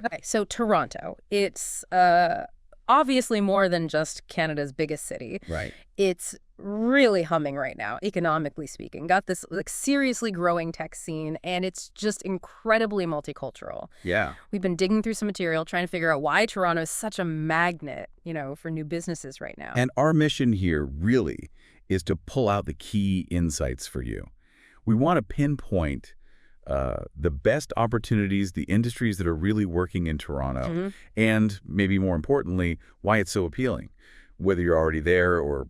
Okay, so Toronto, it's obviously more than just Canada's biggest city. Right. It's really humming right now, economically speaking. Got this like seriously growing tech scene, and it's just incredibly multicultural. Yeah. We've been digging through some material, trying to figure out why Toronto is such a magnet, for new businesses right now. And our mission here really is to pull out the key insights for you. We want to pinpoint the best opportunities, the industries that are really working in Toronto, and maybe more importantly, why it's so appealing, whether you're already there or,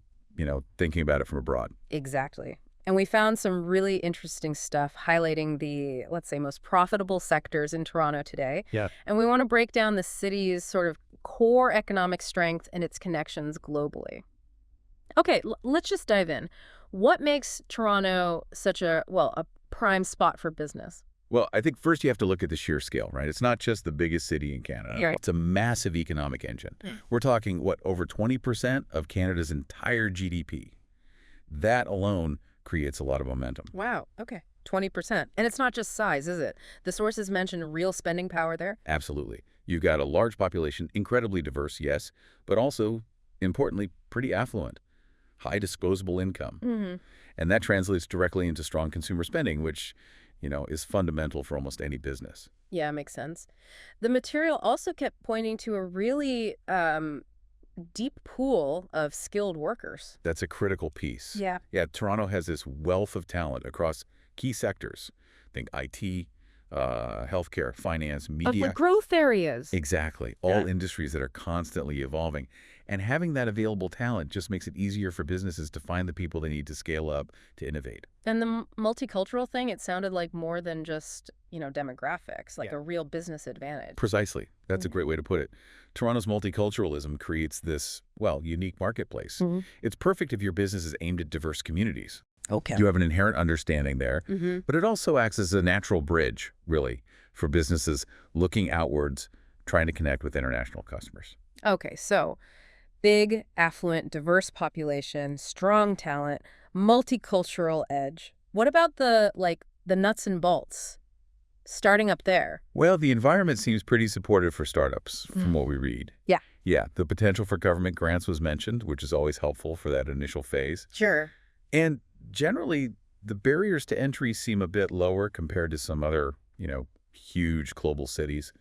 thinking about it from abroad. Exactly. And we found some really interesting stuff highlighting the, let's say, most profitable sectors in Toronto today. Yeah. And we want to break down the city's sort of core economic strength and its connections globally. Okay, let's just dive in. What makes Toronto such a prime spot for business? Well, I think first you have to look at the sheer scale, right? It's not just the biggest city in Canada. Right. It's a massive economic engine. We're talking, over 20% of Canada's entire GDP. That alone creates a lot of momentum. Wow, okay. 20%. And it's not just size, is it? The sources mention real spending power there? Absolutely. You've got a large population, incredibly diverse, yes, but also, importantly, pretty affluent, high disposable income. And that translates directly into strong consumer spending, which, is fundamental for almost any business. Yeah, makes sense. The material also kept pointing to a really deep pool of skilled workers. That's a critical piece. Yeah. Yeah, Toronto has this wealth of talent across key sectors. Think IT, healthcare, finance, Of media. the growth areas. Exactly. All industries that are constantly evolving. And having that available talent just makes it easier for businesses to find the people they need to scale up, to innovate. And the multicultural thing, it sounded like more than just, demographics, like a real business advantage. Precisely. That's a great way to put it. Toronto's multiculturalism creates this, unique marketplace. It's perfect if your business is aimed at diverse communities. Okay. You have an inherent understanding there, but it also acts as a natural bridge, really, for businesses looking outwards, trying to connect with international customers. Okay, so big, affluent, diverse population, strong talent, multicultural edge. What about the nuts and bolts? Starting up there. Well, the environment seems pretty supportive for startups, from what we read. Yeah. Yeah, the potential for government grants was mentioned, which is always helpful for that initial phase. Sure. And generally, the barriers to entry seem a bit lower compared to some other, huge global cities.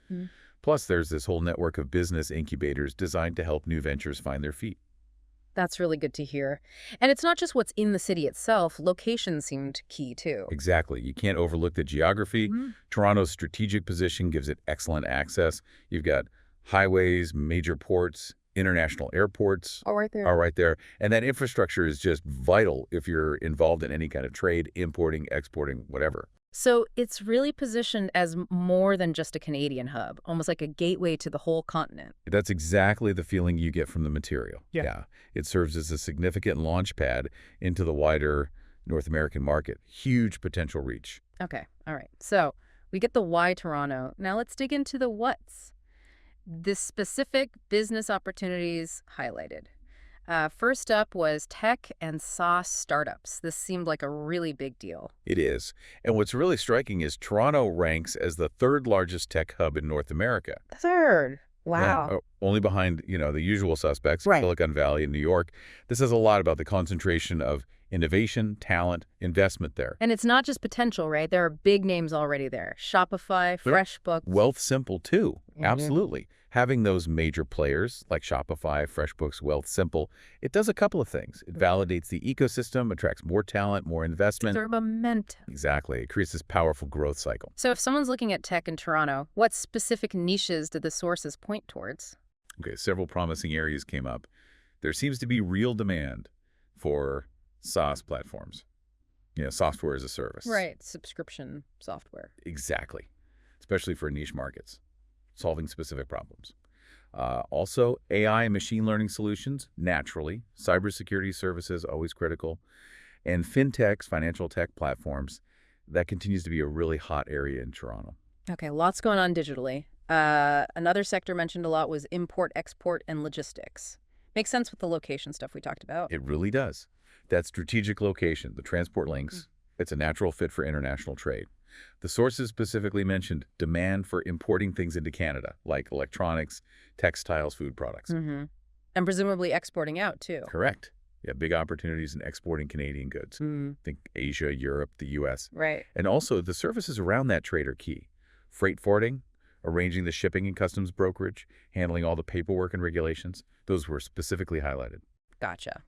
Plus, there's this whole network of business incubators designed to help new ventures find their feet. That's really good to hear. And it's not just what's in the city itself. Location seemed key, too. Exactly. You can't overlook the geography. Toronto's strategic position gives it excellent access. You've got highways, major ports, international airports Oh, right there. are right there. And that infrastructure is just vital if you're involved in any kind of trade, importing, exporting, whatever. So it's really positioned as more than just a Canadian hub, almost like a gateway to the whole continent. That's exactly the feeling you get from the material. Yeah. It serves as a significant launch pad into the wider North American market. Huge potential reach. Okay, all right. So we get the why Toronto. Now let's dig into the what's. The specific business opportunities highlighted. First up was tech and SaaS startups. This seemed like a really big deal. It is. And what's really striking is Toronto ranks as the third largest tech hub in North America. Third. Wow. Yeah, only behind, the usual suspects, Right. Silicon Valley and New York. This says a lot about the concentration of innovation, talent, investment there. And it's not just potential, right? There are big names already there. Shopify, FreshBooks. Wealth Simple, too. Absolutely. Having those major players like Shopify, FreshBooks, Wealth Simple, it does a couple of things. It validates the ecosystem, attracts more talent, more investment. Their momentum. Exactly. It creates this powerful growth cycle. So if someone's looking at tech in Toronto, what specific niches did the sources point towards? Okay, several promising areas came up. There seems to be real demand for SaaS platforms, software as a service. Right, subscription software. Exactly, especially for niche markets, solving specific problems. Also, AI and machine learning solutions, naturally. Cybersecurity services, always critical. And fintechs, financial tech platforms, that continues to be a really hot area in Toronto. Okay, lots going on digitally. Another sector mentioned a lot was import, export, and logistics. Makes sense with the location stuff we talked about. It really does. That strategic location, the transport links, it's a natural fit for international trade. The sources specifically mentioned demand for importing things into Canada, like electronics, textiles, food products. Mm-hmm. And presumably exporting out, too. Correct. Yeah, big opportunities in exporting Canadian goods. Mm. Think Asia, Europe, the U.S. Right. And also, the services around that trade are key. Freight forwarding, arranging the shipping and customs brokerage, handling all the paperwork and regulations. Those were specifically highlighted. Gotcha.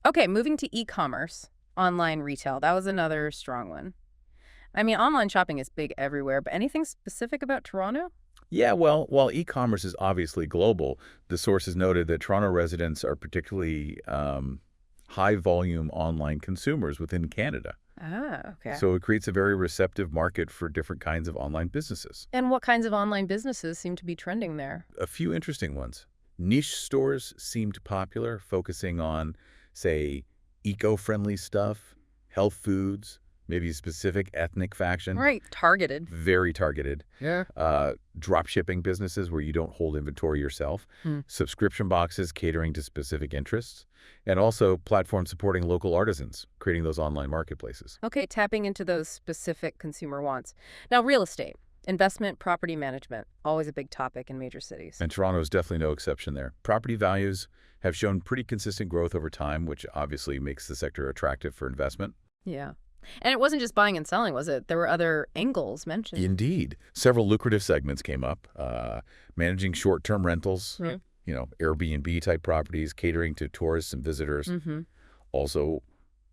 Okay, moving to e-commerce, online retail. That was another strong one. I mean, online shopping is big everywhere, but anything specific about Toronto? Yeah, well, while e-commerce is obviously global, the sources noted that Toronto residents are particularly high-volume online consumers within Canada. Ah, okay. So it creates a very receptive market for different kinds of online businesses. And what kinds of online businesses seem to be trending there? A few interesting ones. Niche stores seemed popular, focusing on, say, eco-friendly stuff, health foods, maybe a specific ethnic faction. Right, targeted. Very targeted. Yeah. Drop shipping businesses where you don't hold inventory yourself. Hmm. Subscription boxes catering to specific interests. And also platforms supporting local artisans, creating those online marketplaces. Okay, tapping into those specific consumer wants. Now, real estate, investment, property management, always a big topic in major cities. And Toronto is definitely no exception there. Property values have shown pretty consistent growth over time, which obviously makes the sector attractive for investment. Yeah. And it wasn't just buying and selling, was it? There were other angles mentioned. Indeed. Several lucrative segments came up. Managing short-term rentals, Mhm. Airbnb-type properties, catering to tourists and visitors. Mm-hmm. Also,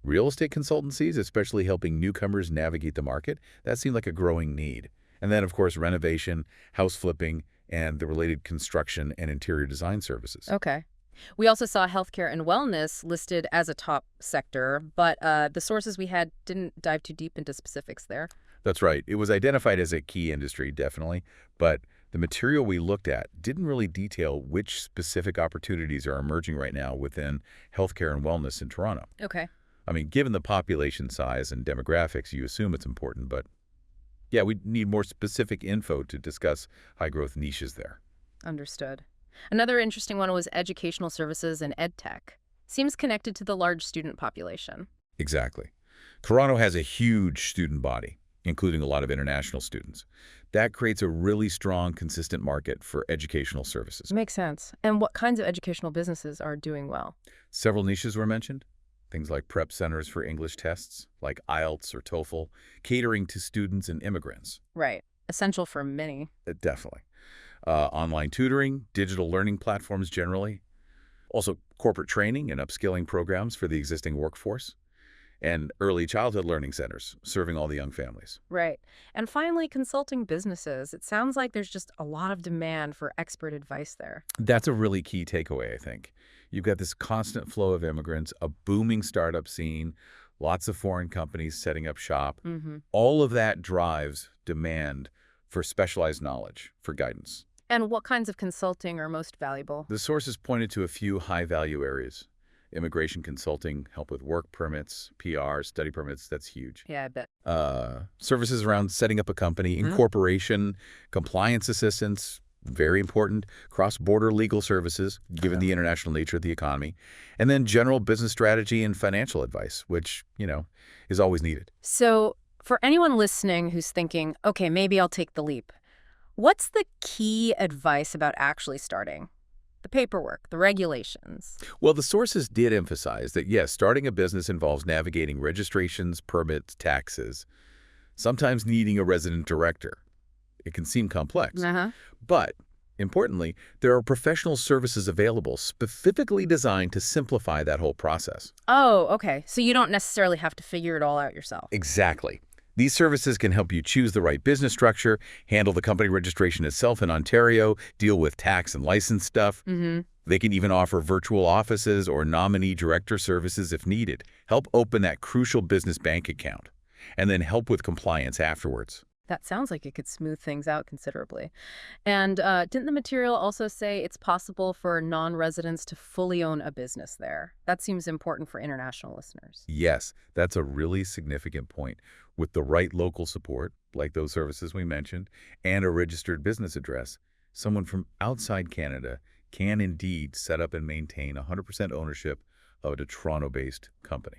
real estate consultancies, especially helping newcomers navigate the market. That seemed like a growing need. And then, of course, renovation, house flipping, and the related construction and interior design services. Okay. We also saw healthcare and wellness listed as a top sector, but the sources we had didn't dive too deep into specifics there. That's right. It was identified as a key industry, definitely, but the material we looked at didn't really detail which specific opportunities are emerging right now within healthcare and wellness in Toronto. Okay. I mean, given the population size and demographics, you assume it's important, but yeah, we need more specific info to discuss high-growth niches there. Understood. Another interesting one was educational services and ed tech. Seems connected to the large student population. Exactly. Toronto has a huge student body, including a lot of international students. That creates a really strong, consistent market for educational services. Makes sense. And what kinds of educational businesses are doing well? Several niches were mentioned. Things like prep centers for English tests, like IELTS or TOEFL, catering to students and immigrants. Right. Essential for many. Definitely. Online tutoring, digital learning platforms generally. Also, corporate training and upskilling programs for the existing workforce. And early childhood learning centers, serving all the young families. Right. And finally, consulting businesses. It sounds like there's just a lot of demand for expert advice there. That's a really key takeaway, I think. You've got this constant flow of immigrants, a booming startup scene, lots of foreign companies setting up shop. Mm-hmm. All of that drives demand for specialized knowledge, for guidance. And what kinds of consulting are most valuable? The sources pointed to a few high-value areas. Immigration consulting, help with work permits, PR, study permits, that's huge. Yeah, I bet. Services around setting up a company, incorporation, compliance assistance, very important, cross-border legal services, given the international nature of the economy, and then general business strategy and financial advice, which, is always needed. So for anyone listening who's thinking, okay, maybe I'll take the leap, what's the key advice about actually starting? The paperwork, the regulations. Well, the sources did emphasize that, yes, starting a business involves navigating registrations, permits, taxes, sometimes needing a resident director. It can seem complex. But, importantly, there are professional services available specifically designed to simplify that whole process. Oh, okay. So you don't necessarily have to figure it all out yourself. Exactly. These services can help you choose the right business structure, handle the company registration itself in Ontario, deal with tax and license stuff. They can even offer virtual offices or nominee director services if needed, help open that crucial business bank account, and then help with compliance afterwards. That sounds like it could smooth things out considerably. And didn't the material also say it's possible for non-residents to fully own a business there? That seems important for international listeners. Yes, that's a really significant point. With the right local support, like those services we mentioned, and a registered business address, someone from outside Canada can indeed set up and maintain 100% ownership of a Toronto-based company.